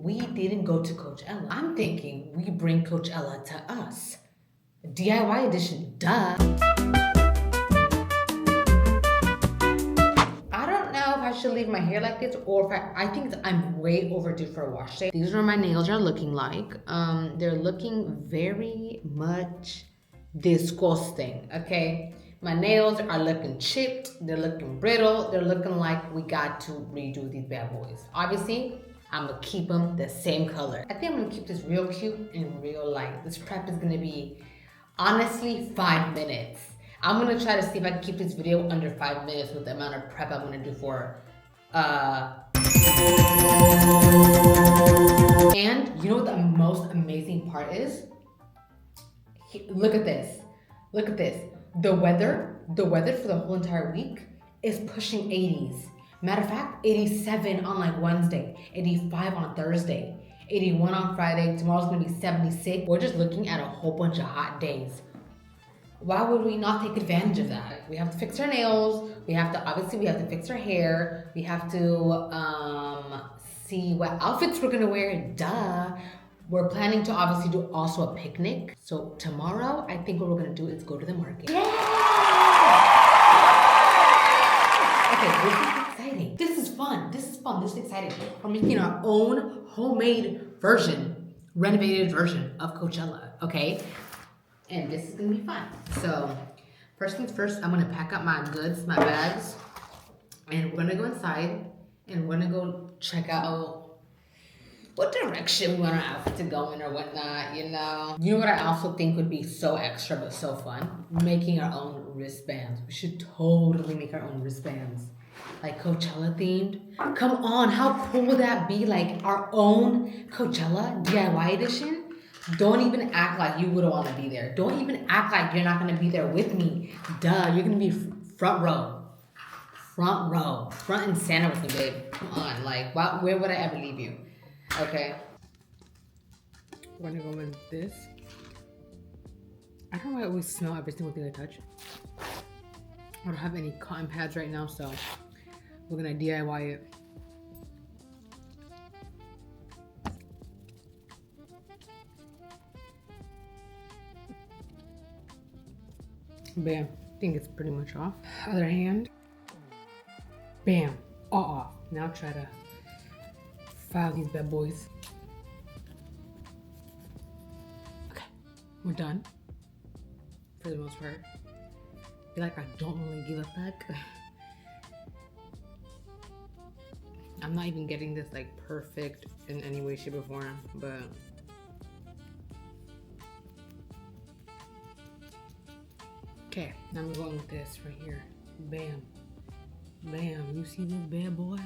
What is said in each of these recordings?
We didn't go to Coachella. I'm thinking we bring Coachella to us. DIY edition, duh. I don't know if I should leave my hair like this or if I think I'm way overdue for a wash day. These are my nails are looking like. They're looking very much disgusting, okay? My nails are looking chipped, they're looking brittle, they're looking like we got to redo these bad boys. Obviously, I'm gonna keep them the same color. I think I'm gonna keep this real cute and real light. This prep is gonna be, honestly, 5 minutes. I'm gonna try to see if I can keep this video under 5 minutes with the amount of prep I'm gonna do for, and you know what the most amazing part is? Look at this. Look at this. The weather for the whole entire week is pushing 80s. Matter of fact, 87 on like Wednesday, 85 on Thursday, 81 on Friday. Tomorrow's gonna be 76. We're just looking at a whole bunch of hot days. Why would we not take advantage of that? We have to fix our nails. We have to fix our hair. We have to see what outfits we're gonna wear, duh. We're planning to obviously do also a picnic. So tomorrow, I think what we're gonna do is go to the market. Yeah! Okay, this is exciting. This is fun, this is exciting. We're making our own homemade version, renovated version of Coachella, okay? And this is gonna be fun. So, first things first, I'm gonna pack up my goods, my bags, and we're gonna go inside and we're gonna go check out what direction we want our outfit to go in or whatnot, you know? You know what I also think would be so extra but so fun? Making our own wristbands. We should totally make our own wristbands. Like Coachella themed. Come on, how cool would that be? Like our own Coachella DIY edition? Don't even act like you wouldn't want to be there. Don't even act like you're not going to be there with me. Duh, you're going to be front row. Front row. Front and center with me, babe. Come on, like, where would I ever leave you? Okay. We're gonna go with this. I don't know why I always smell every single thing I touch. I don't have any cotton pads right now, so we're gonna DIY it. Bam. I think it's pretty much off. Other hand. Bam. All off. Now try to file these bad boys. Okay, we're done. For the most part. I feel like I don't really give a fuck. I'm not even getting this like perfect in any way, shape, or form, but okay, now I'm going with this right here. Bam. Bam. You see this bad boy?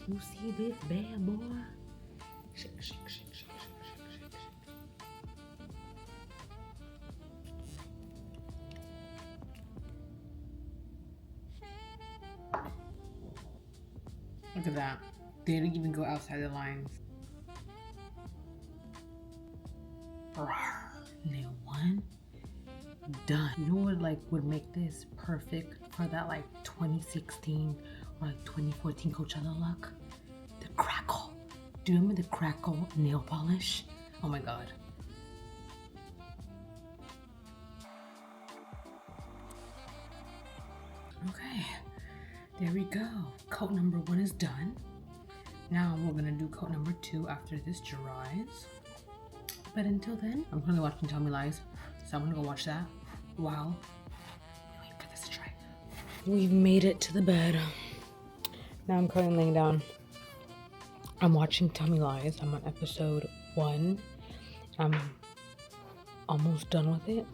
You see this bad boy? Shake, shake, shake, shake, shake, shake, shake, shake. Look at that. They didn't even go outside the lines. Nail one. Done. You know what would make this perfect for that 2016 or 2014 Coachella look? The crackle. Do you remember the crackle nail polish? Oh my god. Okay, there we go. Coat number 1 is done. Now we're gonna do coat number 2 after this dries. But until then, I'm gonna watch Tell Me Lies. So I'm gonna go watch that while we wait for this to dry. We've made it to the bed. Now I'm currently laying down. I'm watching Tell Me Lies. I'm on episode 1. I'm almost done with it.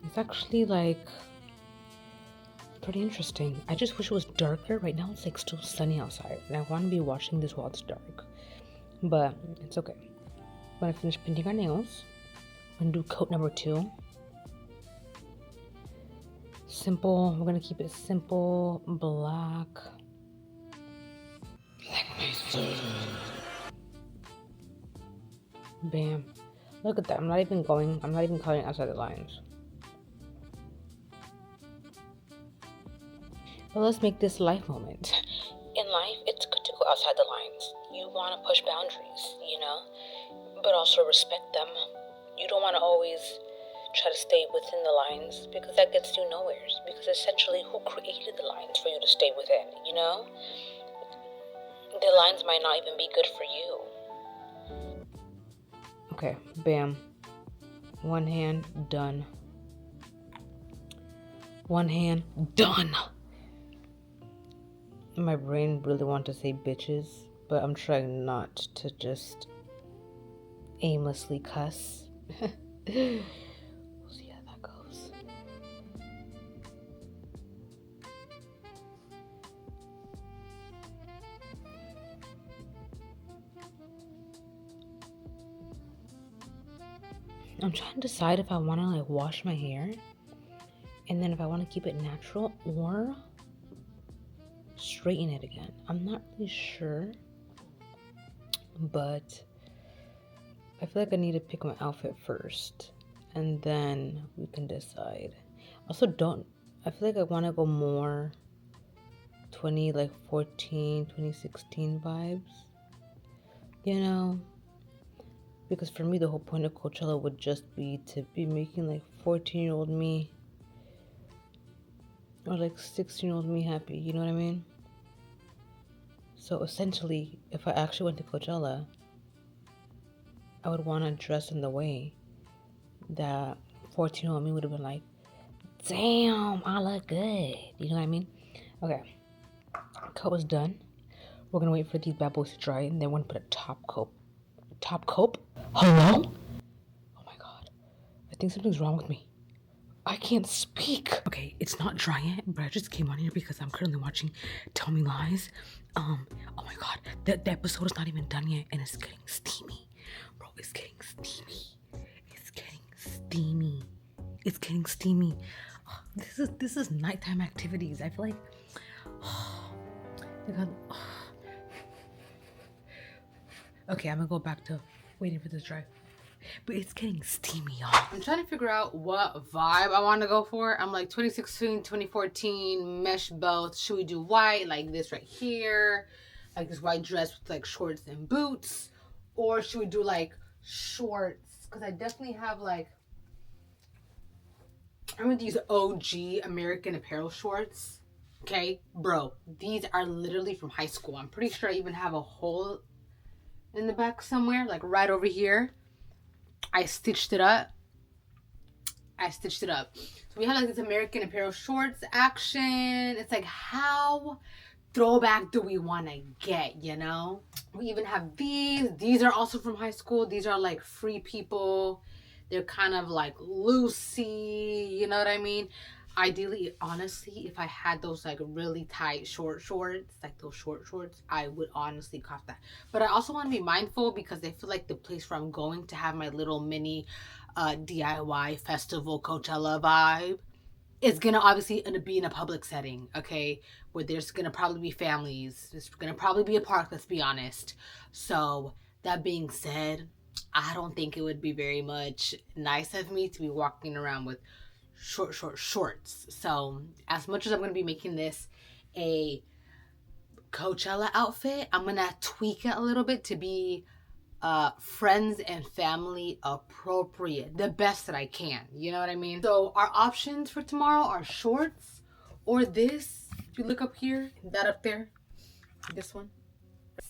It's actually pretty interesting. I just wish it was darker. Right now it's still sunny outside and I want to be watching this while it's dark. But it's okay. I'm gonna finish painting our nails. I'm gonna do coat number 2. Simple. We're gonna keep it simple, black. Like my soul. Bam. Look at that. I'm not even cutting outside the lines. But let's make this life moment. In life, it's good to go outside the lines. You you want to push boundaries, but also respect them. You don't want to always try to stay within the lines, because that gets you nowhere. Because essentially, who created the lines for you to stay within, The lines might not even be good for you. Okay, bam. One hand, done. One hand, done. My brain really wants to say bitches, but I'm trying not to just aimlessly cuss. We'll see how that goes. I'm trying to decide if I want to wash my hair, and then if I want to keep it natural or straighten it again. I'm not really sure, but I feel like I need to pick my outfit first, and then we can decide. Also, I feel like I want to go more 2016 vibes, because for me the whole point of Coachella would just be to be making 14-year-old me or 16-year-old me happy, you know what I mean? So essentially, if I actually went to Coachella, I would want to dress in the way that 14-year-old me would have been like, damn, I look good, you know what I mean? Okay, coat was done. We're gonna wait for these bad boys to dry, and then we're gonna put a top coat. Hello? Oh my god, I think something's wrong with me. I can't speak. Okay, it's not dry yet, but I just came on here because I'm currently watching Tell Me Lies. Oh my god, the episode is not even done yet, and it's getting steamy. Bro, it's getting steamy. It's getting steamy. Oh, this is nighttime activities. I feel like, okay, I'm gonna go back to waiting for this dry. But it's getting steamy, y'all. I'm trying to figure out what vibe I want to go for. I'm like 2016, 2014, mesh both. Should we do white, like this right here? Like this white dress with shorts and boots? Or should we do shorts? Because I definitely have I'm with these OG American Apparel shorts. Okay, bro, these are literally from high school. I'm pretty sure I even have a hole in the back somewhere, right over here. I stitched it up. So we have this American Apparel shorts action. It's how throwback do we want to get, We even have these. These are also from high school. These are Free People. They're kind of loosey, you know what I mean? Ideally, honestly, if I had those really tight short shorts, those short shorts, I would honestly cop that. But I also want to be mindful because I feel like the place where I'm going to have my little mini DIY festival Coachella vibe is gonna obviously be in a public setting, okay, where there's gonna probably be families. There's gonna probably be a park, let's be honest. So that being said, I don't think it would be very much nice of me to be walking around with short shorts. So as much as I'm going to be making this a Coachella outfit, I'm going to tweak it a little bit to be friends and family appropriate, the best that I can, you know what I mean? So our options for tomorrow are shorts or this. If you look up here, that up there, this one.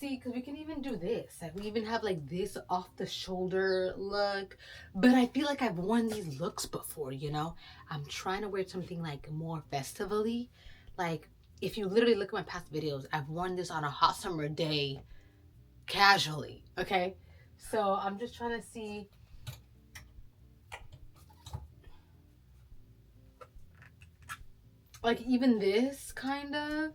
See, because we can even do this. We even have this off the shoulder look. But I feel like I've worn these looks before, I'm trying to wear something more festively. If you literally look at my past videos, I've worn this on a hot summer day casually, okay? So I'm just trying to see. Even this kind of.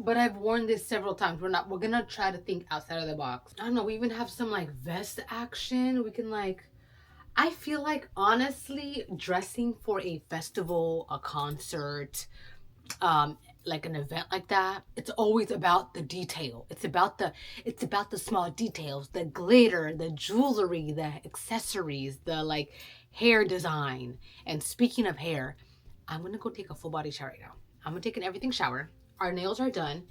But I've worn this several times. We're gonna try to think outside of the box. I don't know, we even have some vest action. We can I feel honestly dressing for a festival, a concert, an event like that, it's always about the detail. It's about the small details, the glitter, the jewelry, the accessories, the hair design. And speaking of hair, I'm gonna go take a full body shower right now. I'm gonna take an everything shower. Our nails are done.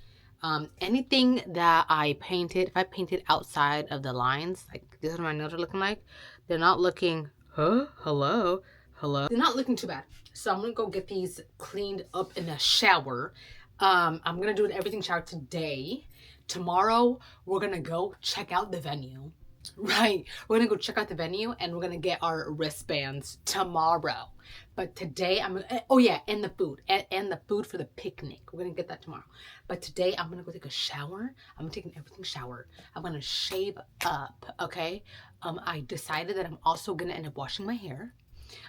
Anything that I painted, if I painted outside of the lines, like this is what my nails are looking like, they're not looking, hello, they're not looking too bad. So I'm gonna go get these cleaned up in the shower. I'm gonna do an everything shower today. Tomorrow, we're gonna go check out the venue. Right, we're gonna go check out the venue and we're gonna get our wristbands tomorrow. But today oh yeah, and the food and the food for the picnic. We're gonna get that tomorrow. But today I'm gonna go take a shower. I'm gonna take an everything shower. I'm gonna shave up. Okay. I decided that I'm also gonna end up washing my hair.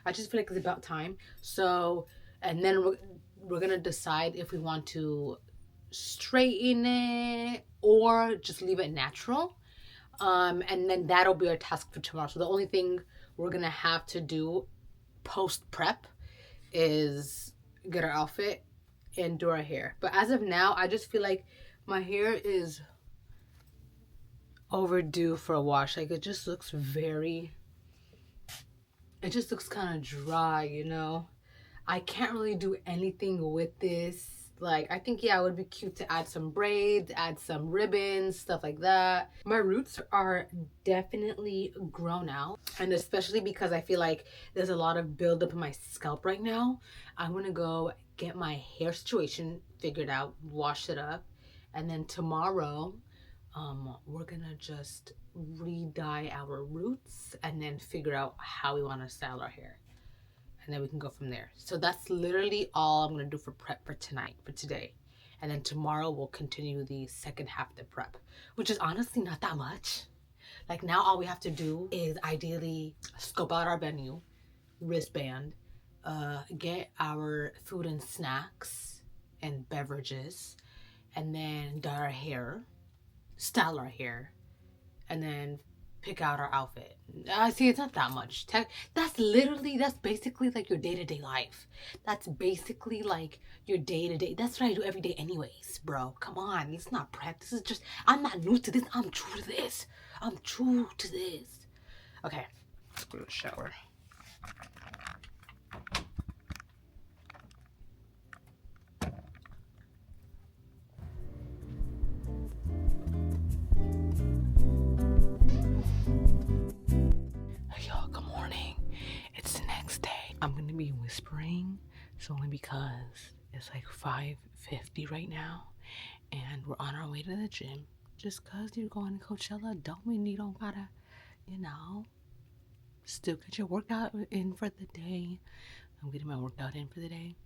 I just feel like it's about time. So, and then we're gonna decide if we want to straighten it or just leave it natural. And then that'll be our task for tomorrow. So the only thing we're gonna have to do post prep is get our outfit and do our hair. But as of now, I just feel like my hair is overdue for a wash. Like it just looks kind of dry, you know. I can't really do anything with this. Like, I think, yeah, it would be cute to add some braids, add some ribbons, stuff like that. My roots are definitely grown out. And especially because I feel like there's a lot of buildup in my scalp right now, I'm gonna go get my hair situation figured out, wash it up. And then tomorrow, we're gonna just re-dye our roots and then figure out how we wanna style our hair. And then we can go from there. So that's literally all I'm gonna do for prep for today. And then tomorrow we'll continue the second half of the prep, which is honestly not that much. Like now all we have to do is ideally scope out our venue, wristband, get our food and snacks and beverages, and then dye our hair, style our hair, and then pick out our outfit. See, it's not that much. That's basically like your day-to-day life. That's basically like your day-to-day. That's what I do every day anyways, bro. Come on, it's not prep. This is just, I'm not new to this. I'm true to this. Okay, let's go to the shower. I'm gonna be whispering, so only because it's like 5:50 right now, and we're on our way to the gym. Just cause you're going to Coachella, don't mean you don't gotta, still get your workout in for the day. I'm getting my workout in for the day.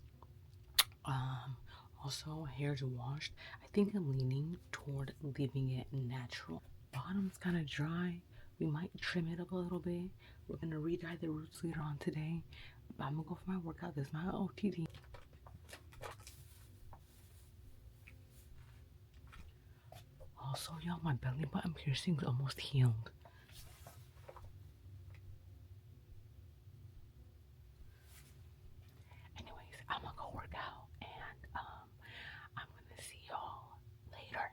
Also, hair's washed. I think I'm leaning toward leaving it natural. Bottom's kind of dry. We might trim it up a little bit. We're gonna re-dye the roots later on today. But I'm gonna go for my workout. This is my OTD. Also, y'all, my belly button piercing is almost healed. Anyways, I'm gonna go work out, and I'm gonna see y'all later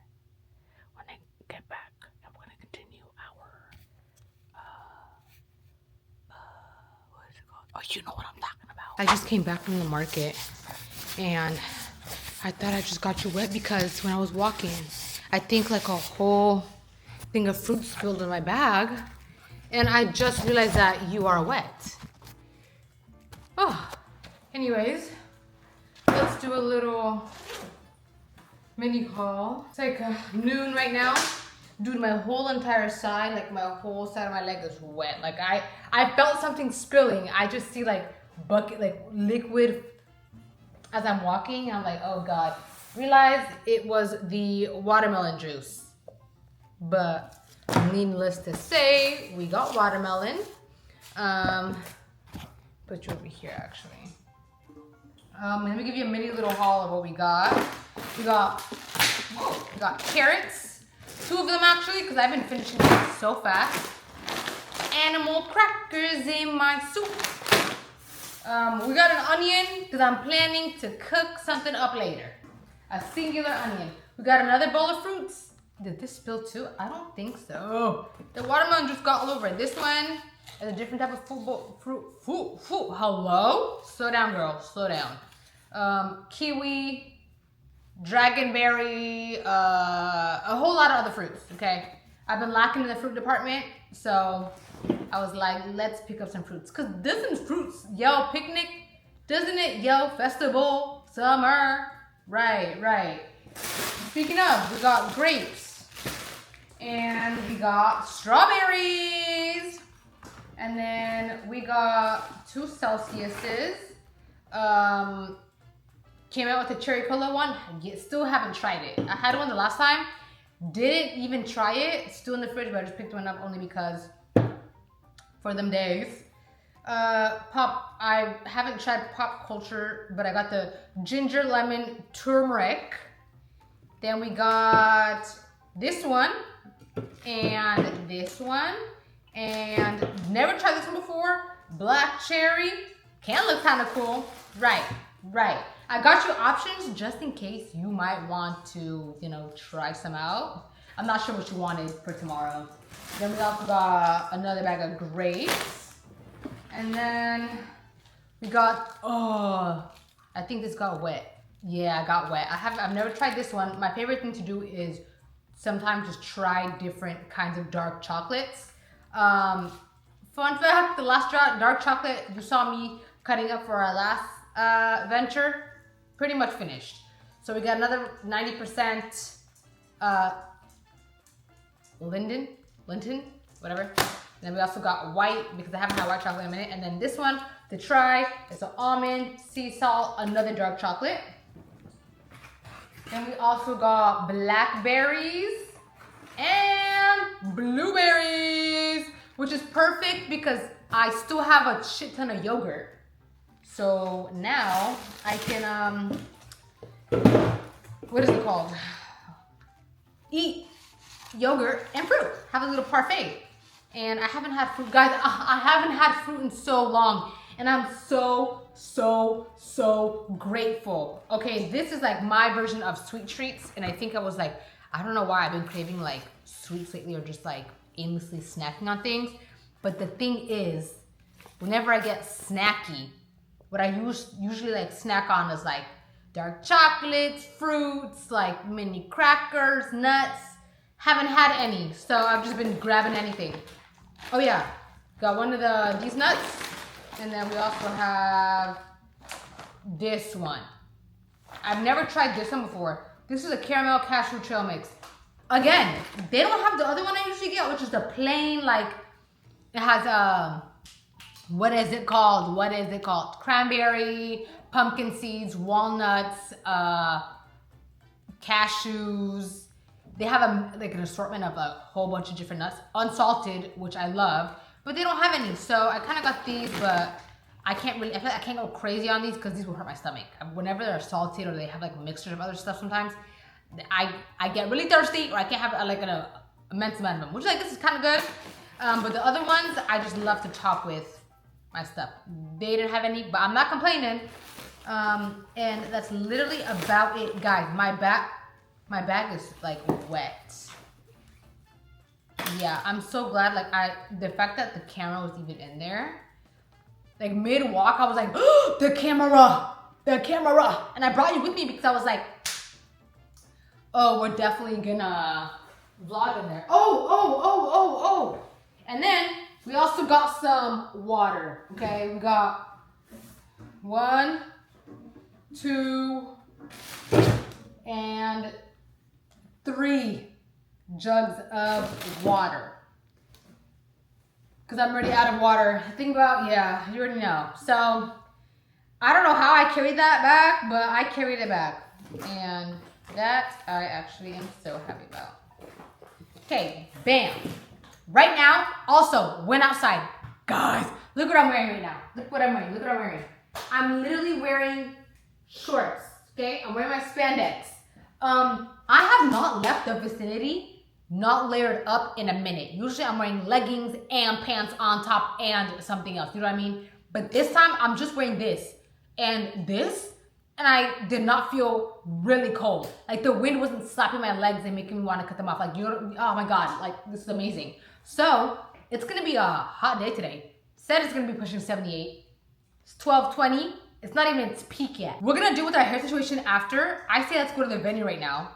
when I get back, and we're gonna continue our what is it called? Oh, you know what I'm talking about. I just came back from the market, and I thought I just got you wet because when I was walking, I think like a whole thing of fruit spilled in my bag, and I just realized that you are wet. Oh, anyways, let's do a little mini haul. It's like noon right now. Dude, my whole entire side, like my whole side of my leg is wet. Like I felt something spilling. I just see like bucket, like liquid as I'm walking. I'm like, oh God. Realized it was the watermelon juice. But needless to say, we got watermelon. Put you over here actually. Let me give you a mini little haul of what we got. We got carrots. 2 of them actually, because I've been finishing them so fast. Animal crackers in my soup. We got an onion because I'm planning to cook something up later. A singular onion. We got another bowl of fruits. Did this spill too? I don't think so. Oh, the watermelon just got all over it. This one is a different type of fruit. Hello? Slow down, girl. Slow down. Kiwi. dragonberry, a whole lot of other fruits, okay? I've been lacking in the fruit department, so I was like, let's pick up some fruits. Cause doesn't fruits yell picnic? Doesn't it yell festival, summer? Right. Speaking of, we got grapes. And we got strawberries. And then we got 2 Celsiuses. Came out with a cherry cola one. Still haven't tried it. I had one the last time. Didn't even try it. It's still in the fridge, but I just picked one up only because for them days. I haven't tried pop culture, but I got the ginger lemon turmeric. Then we got this one and this one. And never tried this one before. Black cherry. Can look kind of cool. Right. I got you options just in case you might want to, try some out. I'm not sure what you wanted for tomorrow. Then we also got another bag of grapes. And then we got, I think this got wet. Yeah, I got wet. I've never tried this one. My favorite thing to do is sometimes just try different kinds of dark chocolates. Fun fact, the last dark chocolate you saw me cutting up for our last venture, pretty much finished. So we got another 90% Linton, whatever. And then we also got white because I haven't had white chocolate in a minute. And then this one to try is an almond, sea salt, another dark chocolate. And we also got blackberries and blueberries, which is perfect because I still have a shit ton of yogurt. So now I can, what is it called? Eat yogurt and fruit. Have a little parfait. And I haven't had fruit, guys. I haven't had fruit in so long. And I'm so grateful. Okay, this is like my version of sweet treats. And I think I was like, I don't know why I've been craving like sweets lately or just like aimlessly snacking on things. But the thing is, whenever I get snacky, what I usually like snack on is like dark chocolates, fruits, like mini crackers, nuts. Haven't had any, so I've just been grabbing anything. Oh yeah, got one of these nuts, and then we also have this one. I've never tried this one before. This is a caramel cashew trail mix. Again, they don't have the other one I usually get, which is the plain, like, it has, what is it called? Cranberry, pumpkin seeds, walnuts, cashews. They have an assortment of a whole bunch of different nuts, unsalted, which I love, but they don't have any. So I kind of got these, but I feel like I can't go crazy on these because these will hurt my stomach. Whenever they're salted or they have like mixtures of other stuff sometimes, I get really thirsty or I can't have like an immense amount of them, which like this is kind of good. But the other ones, I just love to top with my stuff. They didn't have any, but I'm not complaining. And that's literally about it, guys. My bag is like wet. Yeah, I'm so glad. Like the fact that the camera was even in there. Like mid walk, I was like, oh, the camera. And I brought you with me because I was like, oh, we're definitely gonna vlog in there. Oh. And then we also got some water. Okay, we got 1, 2, and 3 jugs of water. Because I'm already out of water. Think about, yeah, you already know. So, I don't know how I carried that back, but I carried it back. And that I actually am so happy about. Okay, bam. Right now, also, went outside. Guys, look what I'm wearing right now. Look what I'm wearing. I'm literally wearing shorts, okay? I'm wearing my spandex. I have not left the vicinity, not layered up in a minute. Usually I'm wearing leggings and pants on top and something else, you know what I mean? But this time I'm just wearing this and this, and I did not feel really cold. Like the wind wasn't slapping my legs and making me want to cut them off. Like, oh my God, like this is amazing. So it's gonna be a hot day today. Said it's gonna be pushing 78. It's 12:20. It's not even its peak yet. We're gonna deal with our hair situation after. I say let's go to the venue right now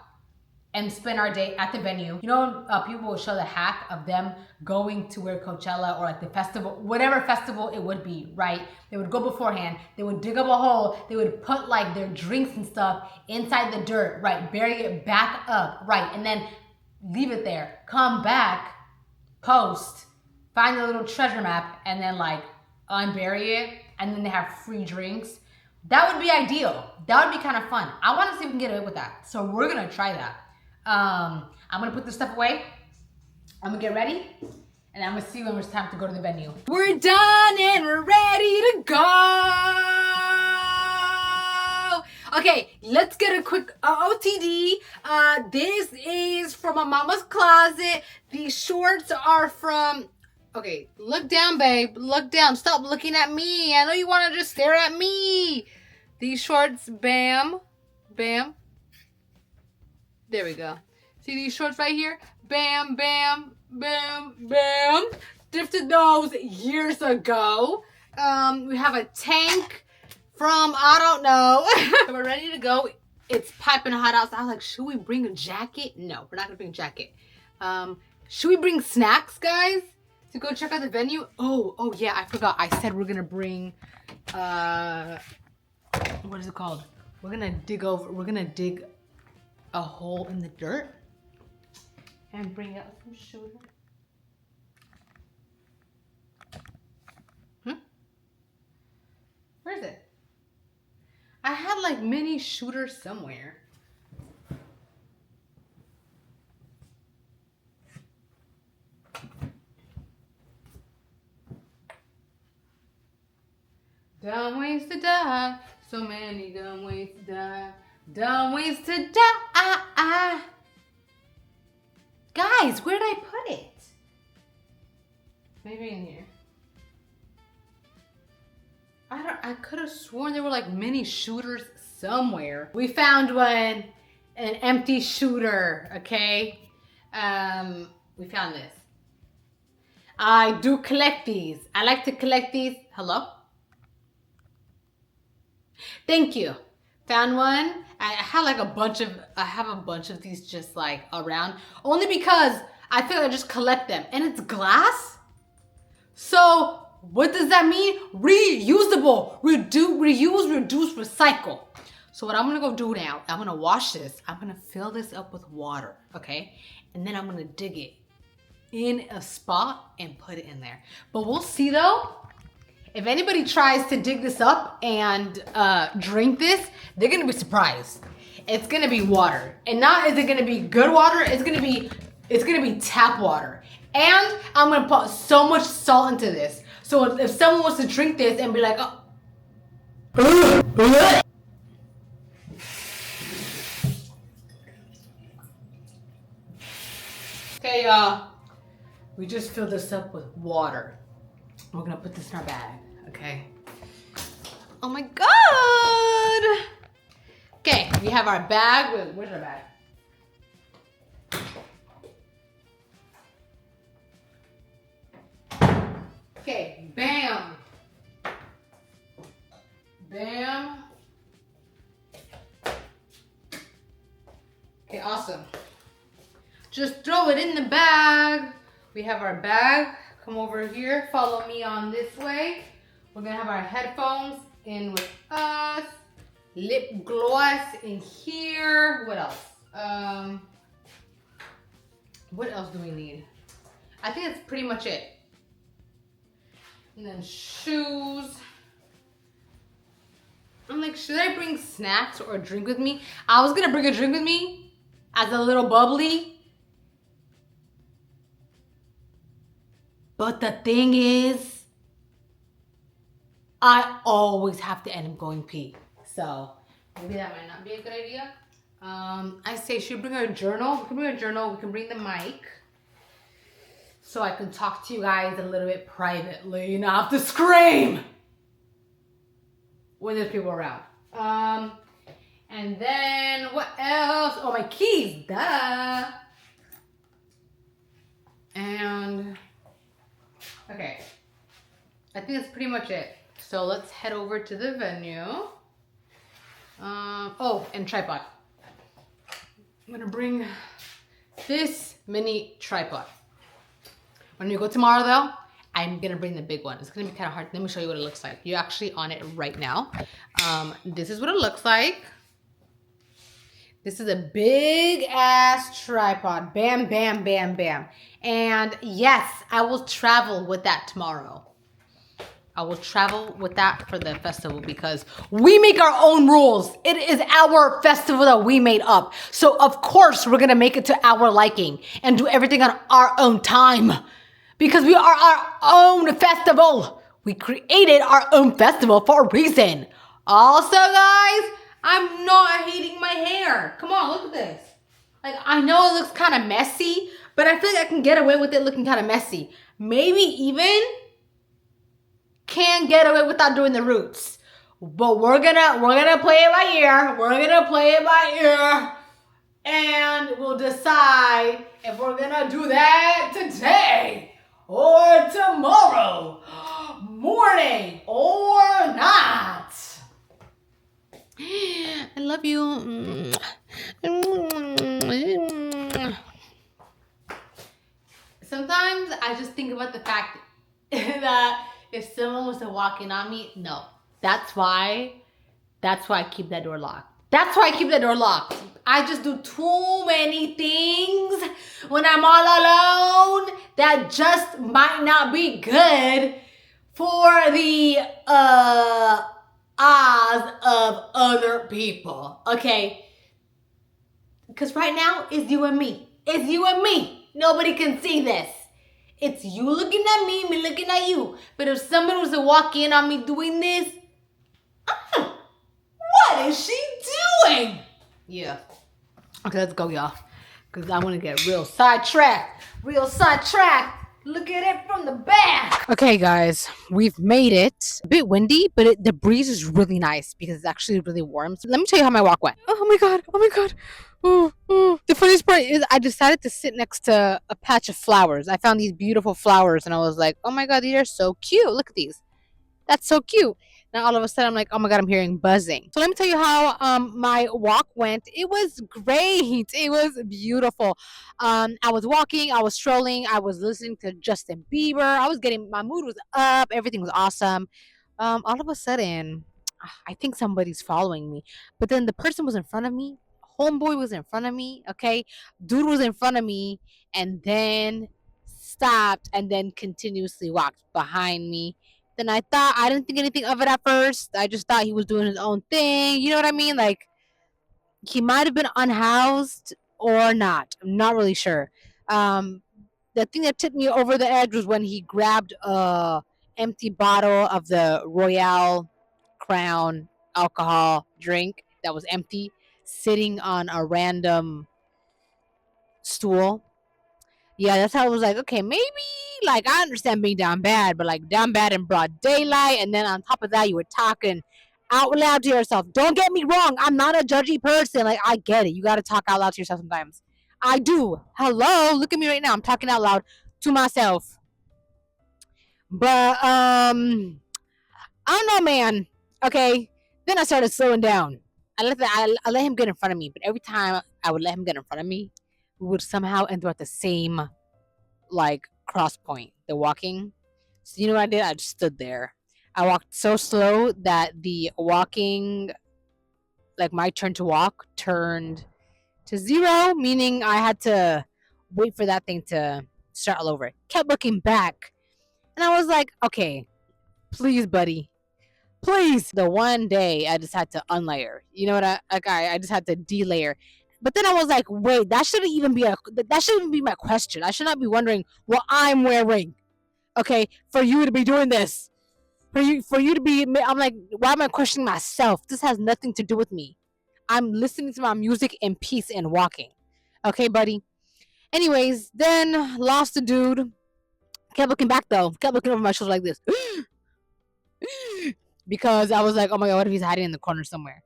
and spend our day at the venue. You know, people will show the hack of them going to where Coachella or like the festival, whatever festival it would be, right? They would go beforehand, they would dig up a hole, they would put like their drinks and stuff inside the dirt, right? Bury it back up, right? And then leave it there, come back, post, find the little treasure map, and then like unbury it, and then they have free drinks. That would be ideal. That would be kind of fun. I want to see if we can get away with that. So we're gonna try that. I'm gonna put this stuff away. I'm gonna get ready, and I'm gonna see when it's time to go to the venue. We're done and we're ready to go. Okay, let's get a quick OTD. This is from my mama's closet. These shorts are from... Okay, look down, babe. Look down. Stop looking at me. I know you want to just stare at me. These shorts, bam, bam. There we go. See these shorts right here? Bam, bam, bam, bam. Thrifted those years ago. We have a tank from, I don't know. So we're ready to go. It's piping hot outside. I was like, should we bring a jacket? No, we're not going to bring a jacket. Should we bring snacks, guys? To go check out the venue? Oh yeah, I forgot. I said we're gonna bring, what is it called? We're gonna dig a hole in the dirt and bring out some shooter. Where is it? I had like mini shooters somewhere. Dumb ways to die. So many dumb ways to die. Dumb ways to die. Guys, where did I put it? Maybe in here. I could have sworn there were like mini shooters somewhere. We found one, an empty shooter, okay? We found this. I do collect these. I like to collect these. Hello? Thank you. Found one. I have a bunch of these just like around. Only because I feel like I just collect them. And it's glass. So what does that mean? Reusable. Reuse, reduce, recycle. So what I'm gonna go do now, I'm gonna wash this. I'm gonna fill this up with water, okay? And then I'm gonna dig it in a spot and put it in there. But we'll see though. If anybody tries to dig this up and drink this, they're gonna be surprised. It's gonna be water, and not is it gonna be good water. It's gonna be tap water, and I'm gonna put so much salt into this. So if someone wants to drink this and be like, oh. Okay, y'all. We just filled this up with water. We're gonna put this in our bag, okay? Oh my God! Okay, we have our bag. Where's our bag? Okay, bam. Bam. Okay, awesome. Just throw it in the bag. We have our bag. Come over here, follow me on this way. We're gonna have our headphones in with us. Lip gloss in here. What else? What else do we need? I think that's pretty much it. And then shoes. I'm like, should I bring snacks or a drink with me? I was gonna bring a drink with me as a little bubbly. But the thing is, I always have to end up going pee. So maybe that might not be a good idea. I say, should we bring a journal? We can bring a journal. We can bring the mic. So I can talk to you guys a little bit privately and not have to scream when there's people around. And then what else? Oh, my keys, duh. And okay, I think that's pretty much it. So let's head over to the venue. Oh, and tripod. I'm gonna bring this mini tripod. When we go tomorrow though, I'm gonna bring the big one. It's gonna be kind of hard. Let me show you what it looks like. You're actually on it right now. This is what it looks like. This is a big ass tripod. Bam, bam, bam, bam. And yes, I will travel with that tomorrow. I will travel with that for the festival because we make our own rules. It is our festival that we made up. So of course we're gonna make it to our liking and do everything on our own time because we are our own festival. We created our own festival for a reason. Also, guys, I'm not hating my hair. Come on, look at this. Like, I know it looks kind of messy, but I feel like I can get away with it looking kind of messy. Maybe even can get away without doing the roots. But we're gonna play it by ear. We're gonna play it by ear. And we'll decide if we're gonna do that today or tomorrow morning or not. I love you. Sometimes I just think about the fact that if someone was to walk in on me, no. That's why I keep that door locked. That's why I keep that door locked. I just do too many things when I'm all alone that just might not be good for the eyes of other people. Okay? Because right now, it's you and me. It's you and me. Nobody can see this. It's you looking at me looking at you. But if somebody was to walk in on me doing this, what is she doing? Yeah. Okay, let's go, y'all. Because I want to get real sidetracked. Look at it from the back. Okay, guys, we've made it. A bit windy, but the breeze is really nice because it's actually really warm. So let me tell you how my walk went. Oh my god. The funniest part is I decided to sit next to a patch of flowers. I found these beautiful flowers and I was like, oh my god, these are so cute. Look at these. That's so cute. Now all of a sudden I'm like, oh my god, I'm hearing buzzing. So let me tell you how my walk went. It was great. It was beautiful. I was walking, I was strolling, I was listening to Justin Bieber. My mood was up, everything was awesome. All of a sudden, I think somebody's following me. But then the person was in front of me. Homeboy was in front of me, okay? Dude was in front of me and then stopped and then continuously walked behind me. Then I didn't think anything of it at first. I just thought he was doing his own thing. You know what I mean? Like, he might have been unhoused or not. I'm not really sure. The thing that tipped me over the edge was when he grabbed a empty bottle of the Royale Crown alcohol drink that was empty, sitting on a random stool. Yeah, that's how I was like, okay, maybe, like, I understand being down bad, but like down bad in broad daylight, and then on top of that, you were talking out loud to yourself. Don't get me wrong, I'm not a judgy person. Like, I get it. You got to talk out loud to yourself sometimes. I do. Hello, look at me right now. I'm talking out loud to myself. But I don't know, man. Okay, then I started slowing down. I let him get in front of me, but every time I would let him get in front of me, we would somehow end up at the same, like, cross point, the walking. So you know what I did? I just stood there. I walked so slow that the walking, like my turn to walk, turned to 0, meaning I had to wait for that thing to start all over. Kept looking back, and I was like, okay, please, buddy, please. The one day I just had to unlayer. You know what? I just had to delayer. But then I was like, wait, that shouldn't even be my question. I should not be wondering what I'm wearing. Okay, for you to be doing this, for you to be. I'm like, why am I questioning myself? This has nothing to do with me. I'm listening to my music in peace and walking. Okay, buddy. Anyways, then lost the dude. Kept looking back though. Kept looking over my shoulder like this. Because I was like, oh my god, what if he's hiding in the corner somewhere?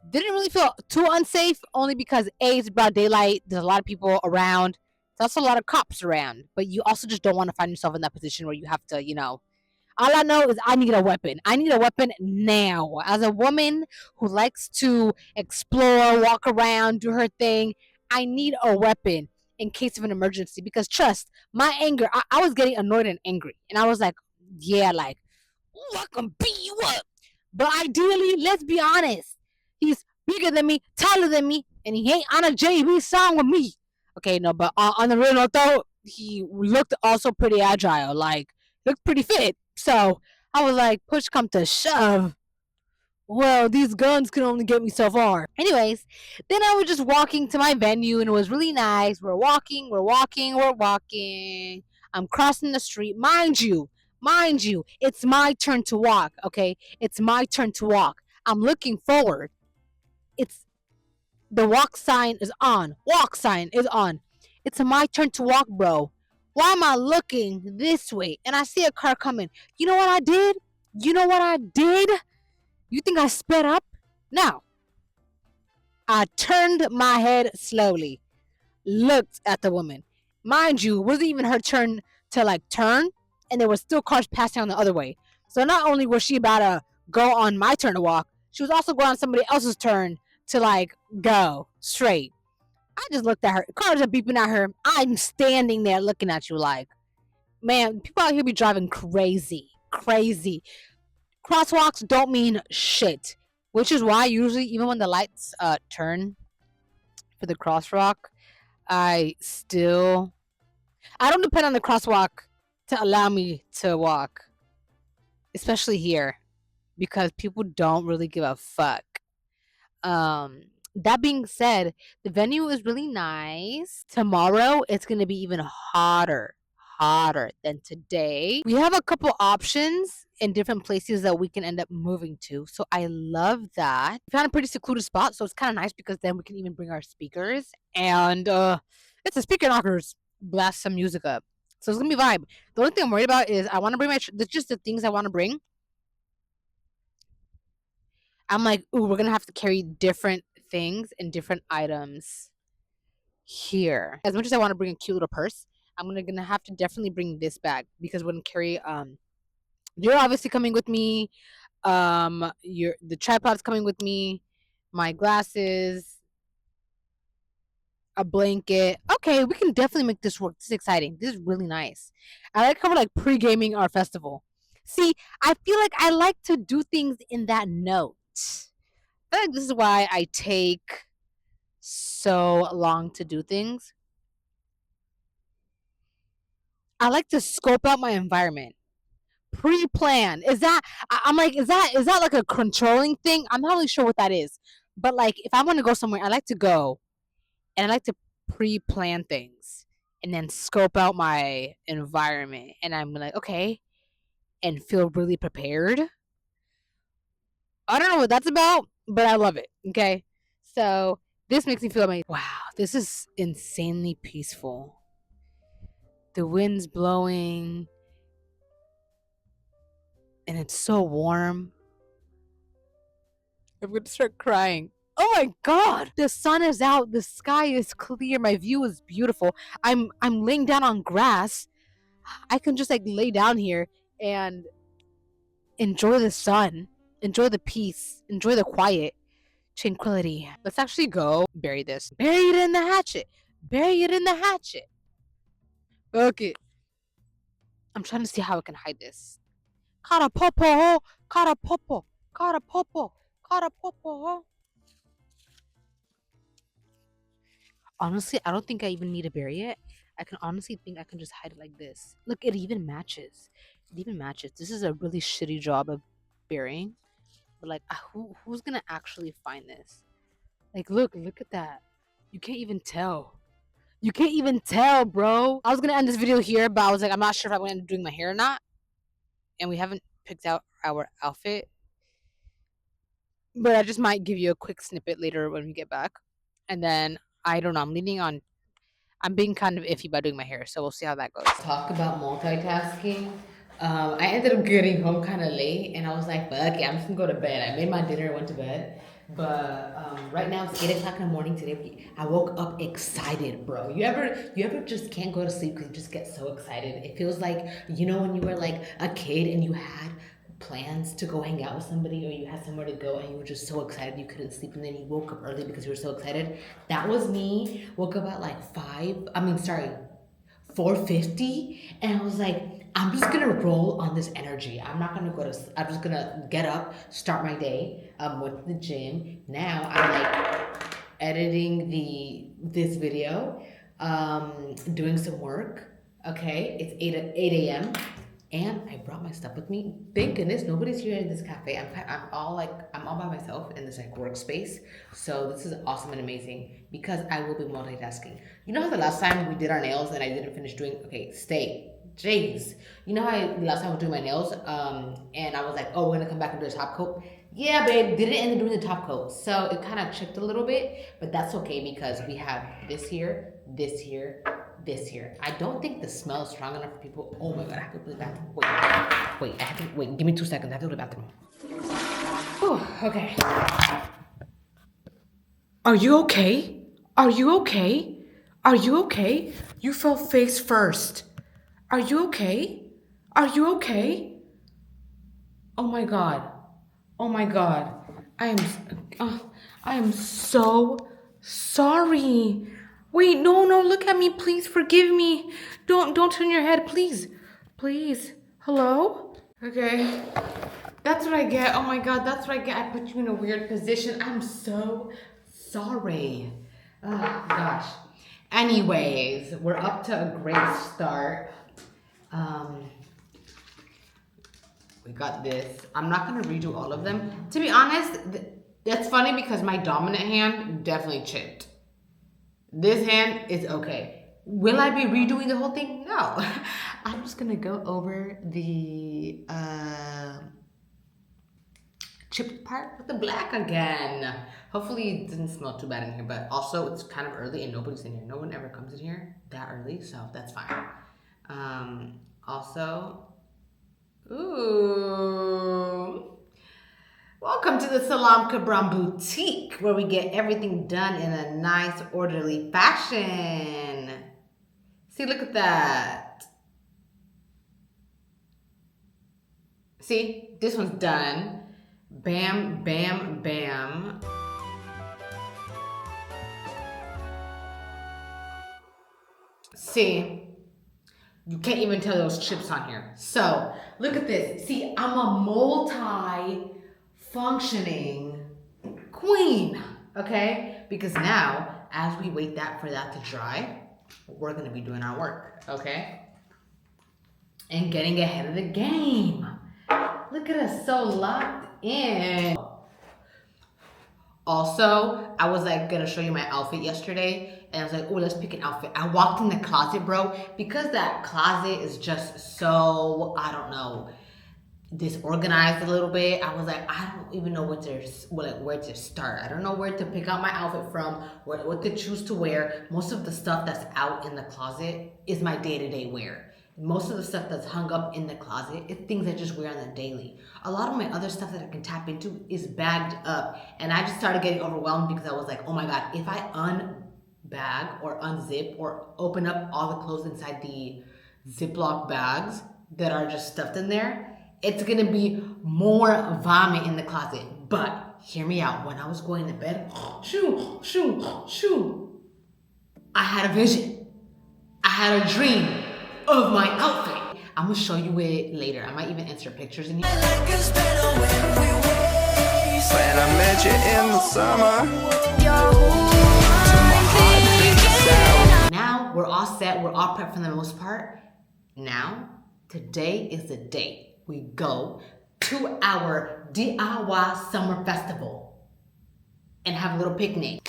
Didn't really feel too unsafe, only because A, it's broad daylight, there's a lot of people around, there's also a lot of cops around, but you also just don't want to find yourself in that position where you have to, All I know is I need a weapon. I need a weapon now. As a woman who likes to explore, walk around, do her thing, I need a weapon in case of an emergency. Because trust, my anger, I was getting annoyed and angry. And I was like, yeah, like, ooh, I can beat you up. But ideally, let's be honest. He's bigger than me, taller than me, and he ain't on a JB song with me. Okay, no, but on the real note though, he looked also pretty agile, like looked pretty fit. So I was like, push come to shove. Well, these guns can only get me so far. Anyways, then I was just walking to my venue and it was really nice. We're walking, we're walking, we're walking. I'm crossing the street. Mind you, it's my turn to walk, okay? It's my turn to walk. I'm looking forward. It's the walk sign is on. Walk sign is on. It's my turn to walk, bro. Why am I looking this way? And I see a car coming. You know what I did? You know what I did? You think I sped up? No. I turned my head slowly, looked at the woman. Mind you, it wasn't even her turn to like turn, and there were still cars passing on the other way. So not only was she about to go on my turn to walk, she was also going on somebody else's turn to like go straight. I just looked at her. Cars are beeping at her. I'm standing there looking at you like, man, people out here be driving crazy. Crazy. Crosswalks don't mean shit. Which is why usually even when the lights turn for the crosswalk, I still I don't depend on the crosswalk to allow me to walk, especially here, because people don't really give a fuck. That being said, the venue is really nice. Tomorrow it's gonna be even hotter than today. We have a couple options in different places that we can end up moving to. So I love that. We found a pretty secluded spot, so it's kind of nice because then we can even bring our speakers and it's a speaker knockers. Blast some music up. So it's gonna be vibe. The only thing I'm worried about is I want to bring my. That's just the things I want to bring. I'm like, ooh, we're gonna have to carry different things and different items here. As much as I want to bring a cute little purse, I'm gonna have to definitely bring this bag because we're gonna carry. You're obviously coming with me. Your the tripod's coming with me. My glasses, a blanket. Okay, we can definitely make this work. This is exciting. This is really nice. I like how we're like pre-gaming our festival. See, I feel like I like to do things in that note. I feel like this is why I take so long to do things. I like to scope out my environment. Pre-plan. Is that I'm like, is that like a controlling thing? I'm not really sure what that is. But like if I want to go somewhere, I like to go and I like to pre-plan things and then scope out my environment and I'm like, okay, and feel really prepared. I don't know what that's about, but I love it. Okay. So this makes me feel like, wow, this is insanely peaceful. The wind's blowing and it's so warm. I'm gonna start crying. Oh my god! The sun is out, the sky is clear, my view is beautiful. I'm laying down on grass. I can just like lay down here and enjoy the sun, enjoy the peace, enjoy the quiet, tranquility. Let's actually go bury this. Bury it in the hatchet. Bury it in the hatchet. Okay. I'm trying to see how I can hide this. Kara popo, kara popo, kara popo, kara popo. Honestly, I don't think I even need to bury it. I can honestly think I can just hide it like this. Look, it even matches. It even matches. This is a really shitty job of burying. But like, who's gonna actually find this? Like, look at that. You can't even tell. You can't even tell, bro. I was gonna end this video here, but I was like, I'm not sure if I'm gonna end up doing my hair or not. And we haven't picked out our outfit. But I just might give you a quick snippet later when we get back. And then I don't know. I'm being kind of iffy about doing my hair, so we'll see how that goes. Talk about multitasking. I ended up getting home kind of late, and I was like, "Fuck it, I'm just gonna go to bed." I made my dinner, went to bed, But right now it's 8 o'clock in the morning today. I woke up excited, bro. You ever just can't go to sleep because you just get so excited. It feels like, when you were like a kid and you had plans to go hang out with somebody, or you had somewhere to go and you were just so excited you couldn't sleep, and then you woke up early because you were so excited. That was me. Woke up at like 4:50, and I was like, I'm just gonna roll on this energy. I'm not gonna I'm just gonna get up, start my day. Went to the gym. Now I'm like editing this video, doing some work. Okay, it's 8 a.m. and I brought my stuff with me. Thank goodness nobody's here in this cafe. I'm all by myself in this like workspace. So this is awesome and amazing because I will be multitasking. You know how the last time we did our nails and I didn't finish doing, okay, stay. Jeez. You know how the last time I was doing my nails, and I was like, oh, we're gonna come back and do the top coat. Yeah, babe, didn't end up doing the top coat. So it kind of chipped a little bit, but that's okay because we have this here, this here, this here. I don't think the smell is strong enough for people. Oh my God, I have to go to the bathroom. Wait, give me 2 seconds. I have to go to the bathroom. Whew, okay. Are you okay? Are you okay? Are you okay? You fell face first. Are you okay? Are you okay? Oh my God. Oh my God. I am so sorry. Wait, no, look at me, please forgive me. Don't turn your head, please. Please. Hello? Okay. That's what I get. Oh my God, that's what I get. I put you in a weird position. I'm so sorry. Oh gosh. Anyways, we're up to a great start. We got this. I'm not gonna redo all of them. To be honest, that's funny because my dominant hand definitely chipped. This hand is okay. Will I be redoing the whole thing? No. I'm just gonna go over the chipped part with the black again. Hopefully it doesn't smell too bad in here, but also it's kind of early and nobody's in here. No one ever comes in here that early, so that's fine. Also, ooh. Welcome to the Salam Kabram Boutique, where we get everything done in a nice, orderly fashion. See, look at that. See, this one's done. Bam, bam, bam. See, you can't even tell those chips on here. So, look at this. See, I'm a multi-functioning queen, okay? Because now, as we wait for that to dry, we're gonna be doing our work, okay? And getting ahead of the game. Look at us, so locked in. Also, I was like gonna show you my outfit yesterday, and I was like, oh, let's pick an outfit. I walked in the closet, bro, because that closet is just so, I don't know, disorganized a little bit. I was like, I don't even know where to start. I don't know where to pick out my outfit from, what to choose to wear. Most of the stuff that's out in the closet is my day-to-day wear. Most of the stuff that's hung up in the closet is things I just wear on the daily. A lot of my other stuff that I can tap into is bagged up. And I just started getting overwhelmed because I was like, oh my God, if I unbag or unzip or open up all the clothes inside the Ziploc bags that are just stuffed in there, it's gonna be more vomit in the closet. But hear me out. When I was going to bed, I had a vision. I had a dream of my outfit. I'm gonna show you it later. I might even insert pictures in here. When I met you in the summer, now we're all set. We're all prepped for the most part. Now, today is the day we go to our DIY summer festival and have a little picnic.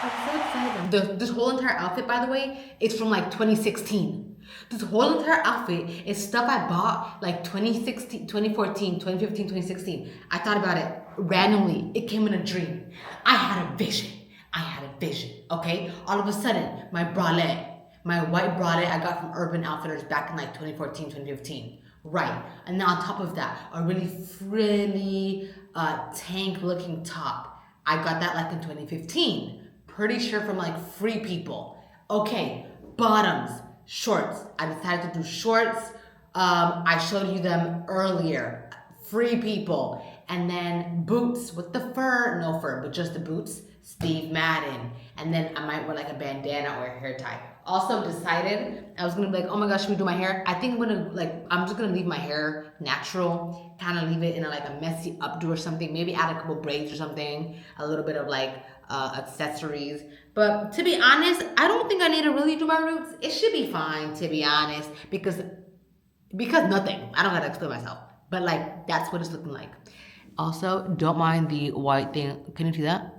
I'm so excited. This whole entire outfit, by the way, is from like 2016. This whole entire outfit is stuff I bought like 2016, 2014, 2015, 2016. I thought about it randomly. It came in a dream. I had a vision, okay? All of a sudden, my white bralette I got from Urban Outfitters back in like 2014, 2015, Right. And then on top of that, a really frilly, tank looking top. I got that like in 2015. Pretty sure from like Free People. Okay, bottoms, shorts. I decided to do shorts. I showed you them earlier. Free People. And then boots with the fur, no fur, but just the boots, Steve Madden. And then I might wear like a bandana or a hair tie. Also decided I was gonna be like, oh my gosh, should we do my hair? I think I'm just gonna leave my hair natural, kind of leave it in like a messy updo or something. Maybe add a couple braids or something, a little bit of like accessories. But to be honest, I don't think I need to really do my roots. It should be fine, to be honest, because nothing. I don't gotta explain myself. But like that's what it's looking like. Also, don't mind the white thing. Can you see that?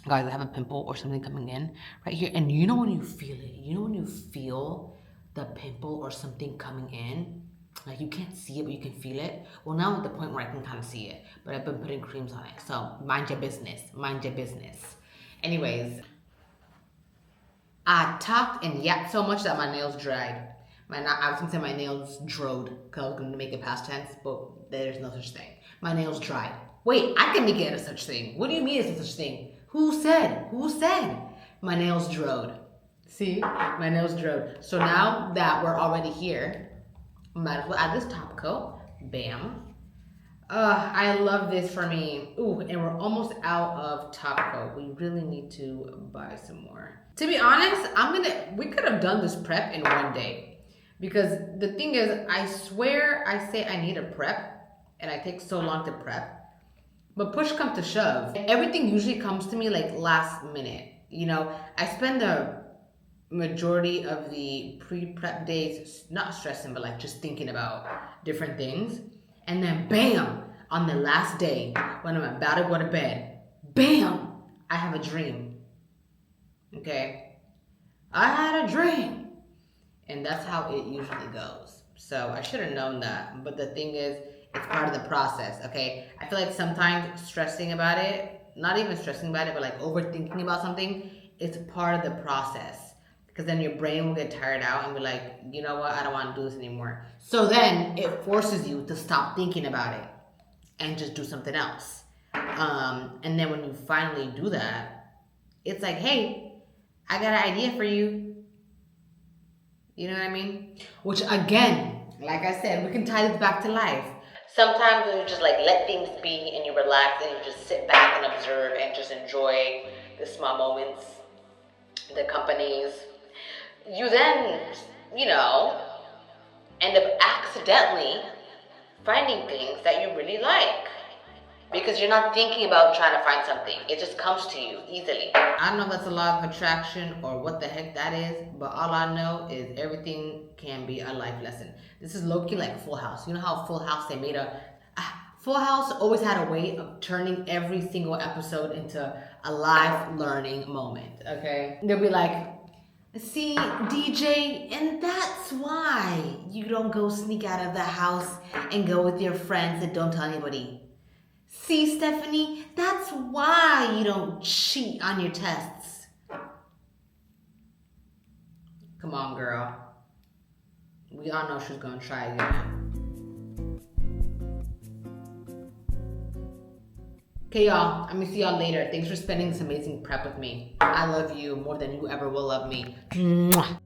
Guys, I have a pimple or something coming in right here. And you know when you feel it? You know when you feel the pimple or something coming in? Like you can't see it, but you can feel it. Well, now I'm at the point where I can kind of see it. But I've been putting creams on it. So mind your business. Mind your business. Anyways, I talked and yapped so much that my nails dried. I was gonna say my nails drode because I was gonna make it past tense, but there's no such thing. My nails dried. Wait, I can make it a such thing. What do you mean it's a such thing? Who said? Who said? My nails drode. See? My nails drode. So now that we're already here, might as well add this top coat. Bam. I love this for me. Ooh, and we're almost out of top coat. We really need to buy some more. To be honest, we could have done this prep in one day. Because the thing is, I swear I say I need a prep, and I take so long to prep. But push comes to shove, everything usually comes to me like last minute. You know, I spend the majority of the pre-prep days not stressing, but like just thinking about different things. And then bam, on the last day, when I'm about to go to bed, bam, I have a dream. Okay? I had a dream. And that's how it usually goes. So I should have known that. But the thing is, it's part of the process, okay? I feel like sometimes stressing about it, not even stressing about it, but like overthinking about something, it's part of the process. Because then your brain will get tired out and be like, you know what, I don't want to do this anymore. So then it forces you to stop thinking about it and just do something else. And then when you finally do that, it's like, hey, I got an idea for you. You know what I mean? Which again, like I said, we can tie this back to life. Sometimes when you just like let things be and you relax and you just sit back and observe and just enjoy the small moments, the companies, you then, you know, end up accidentally finding things that you really like. Because you're not thinking about trying to find something. It just comes to you easily. I don't know if that's a law of attraction or what the heck that is, but all I know is everything can be a life lesson. This is low-key like Full House. You know how Full House, they made Full House always had a way of turning every single episode into a life learning moment, okay? They'll be like, see, DJ, and that's why you don't go sneak out of the house and go with your friends and don't tell anybody. See, Stephanie, that's why you don't cheat on your tests. Come on, girl. We all know she's gonna try again. Okay, y'all. I'm gonna see y'all later. Thanks for spending this amazing prep with me. I love you more than you ever will love me. Mwah.